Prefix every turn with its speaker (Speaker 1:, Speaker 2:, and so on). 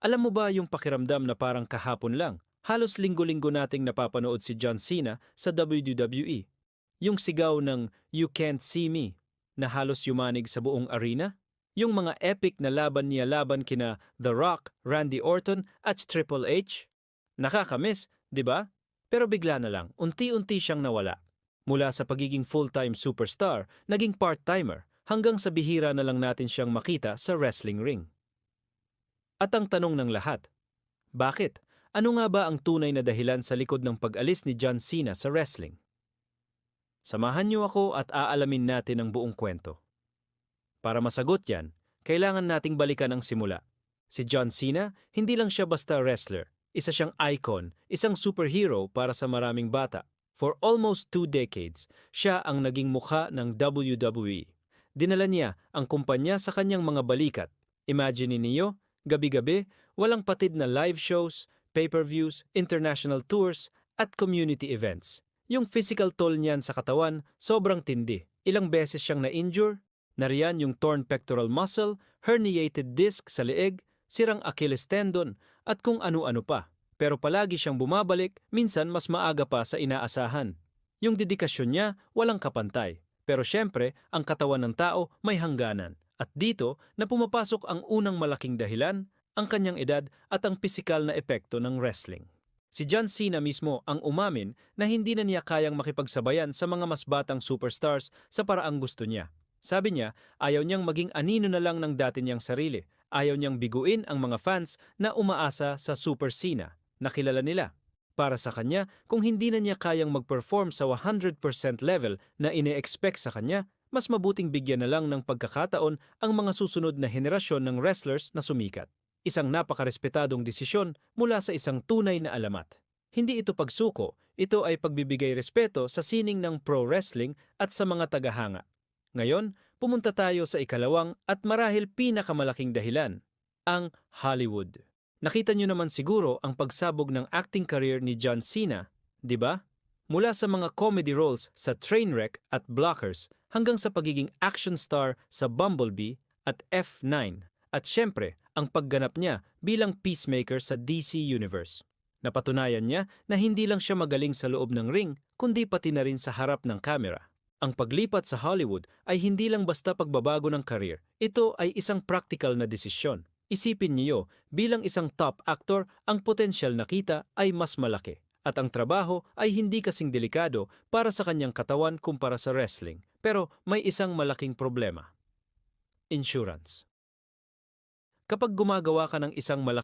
Speaker 1: Alam mo ba yung pakiramdam na parang kahapon lang? Halos linggo-linggo nating napapanood si John Cena sa WWE. Yung sigaw ng "You Can't See Me" na halos yumanig sa buong arena? Yung mga epic na laban niya laban kina The Rock, Randy Orton at Triple H? Nakakamiss, di ba? Pero bigla na lang, unti-unti siyang nawala. Mula sa pagiging full-time superstar, naging part-timer, hanggang sa bihira na lang natin siyang makita sa wrestling ring. At ang tanong ng lahat, bakit? Ano nga ba ang tunay na dahilan sa likod ng pag-alis ni John Cena sa wrestling? Samahan niyo ako at aalamin natin ang buong kwento. Para masagot yan, kailangan nating balikan ang simula. Si John Cena, hindi lang siya basta wrestler. Isa siyang icon, isang superhero para sa maraming bata. For almost 2 decades, siya ang naging mukha ng WWE. Dinala niya ang kumpanya sa kanyang mga balikat. Imagine niyo, gabi-gabi, walang patid na live shows, pay-per-views, international tours, at community events. Yung physical toll niyan sa katawan, sobrang tindi. Ilang beses siyang na-injure, nariyan yung torn pectoral muscle, herniated disc sa leeg, sirang Achilles tendon, at kung ano-ano pa. Pero palagi siyang bumabalik, minsan mas maaga pa sa inaasahan. Yung dedikasyon niya, walang kapantay. Pero syempre, ang katawan ng tao may hangganan. At dito na pumapasok ang unang malaking dahilan, ang kanyang edad at ang pisikal na epekto ng wrestling. Si John Cena mismo ang umamin na hindi na niya kayang makipagsabayan sa mga mas batang superstars sa paraang gusto niya. Sabi niya, ayaw niyang maging anino na lang ng dati niyang sarili. Ayaw niyang biguin ang mga fans na umaasa sa Super Cena na kilala nila. Para sa kanya, kung hindi na niya kayang mag-perform sa 100% level na ine-expect sa kanya, mas mabuting bigyan na lang ng pagkakataon ang mga susunod na henerasyon ng wrestlers na sumikat. Isang napakarespetadong desisyon mula sa isang tunay na alamat. Hindi ito pagsuko, ito ay pagbibigay respeto sa sining ng pro wrestling at sa mga tagahanga. Ngayon, pumunta tayo sa ikalawang at marahil pinakamalaking dahilan, ang Hollywood. Nakita niyo naman siguro ang pagsabog ng acting career ni John Cena, di ba? Mula sa mga comedy roles sa Trainwreck at Blockers hanggang sa pagiging action star sa Bumblebee at F9 at syempre ang pagganap niya bilang peacemaker sa DC Universe. Napatunayan niya na hindi lang siya magaling sa loob ng ring kundi pati na rin sa harap ng kamera. Ang paglipat sa Hollywood ay hindi lang basta pagbabago ng career. Ito ay isang practical na desisyon. Isipin niyo, bilang isang top actor, ang potensyal na kita ay mas malaki. At ang trabaho ay hindi kasing delikado para sa kanyang katawan kumpara sa wrestling. Pero may isang malaking problema. Insurance. Kapag gumagawa ka ng isang malaking